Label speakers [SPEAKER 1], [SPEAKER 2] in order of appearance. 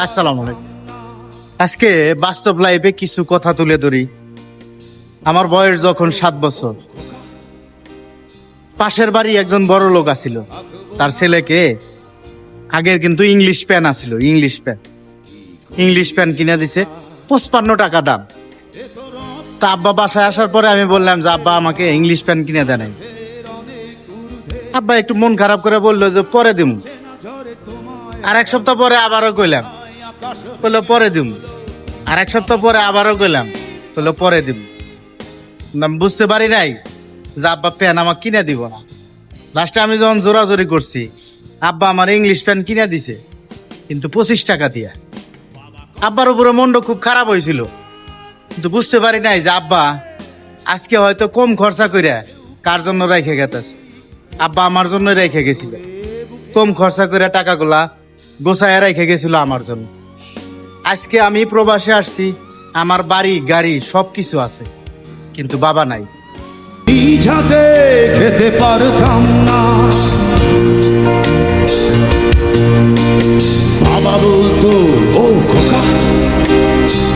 [SPEAKER 1] আসসালামু আলাইকুম। আজকে বাস্তব লাইফে কিছু কথা তুলে ধরি। আমার বয়স যখন 7 বছর, পাশের বাড়ি একজন বড় লোক আছিল, তার ছেলেকে আগের কিন্তু ইংলিশ প্যান আছিল, ইংলিশ প্যান কিনে দিছে 55 টাকা দাম। তা আব্বা বাসায় আসার পরে আমি বললাম যে আব্বা আমাকে ইংলিশ প্যান কিনে দেয় নাই। আব্বা একটু মন খারাপ করে বললো যে পরে দিমু। আর এক সপ্তাহ পরে আবারও কইলাম, বললো পরে দিমু। আর এক সপ্তাহ পরে আবারও কইলাম, বললো পরে দিমু। আমি বুঝতে পারি নাই যে আব্বা প্যান আমাকে কিনে দিব না। লাস্টে আমি যখন জোরাজোরি করছি, আব্বা আমার ইংলিশ প্যান কিনে দিছে, কিন্তু 25 টাকা দিয়া। আব্বার উপরে মনটা খুব খারাপ হয়েছিল, কিন্তু বুঝতে পারি নাই যে আব্বা আজকে হয়তো কম খরচা করে কার জন্য রেখে গেতেছে। আব্বা আমার জন্য রেখে গেছিল, কম খরচা করে টাকাগুলা গোছায় রেখে গেছিল আমার জন্য। আজকে আমি প্রবাসে আসছি, আমার বাড়ি গাড়ি সবকিছু আছে, কিন্তু বাবা নাই।
[SPEAKER 2] নিঝাতে খেতে পারতাম না, বাবা বলতো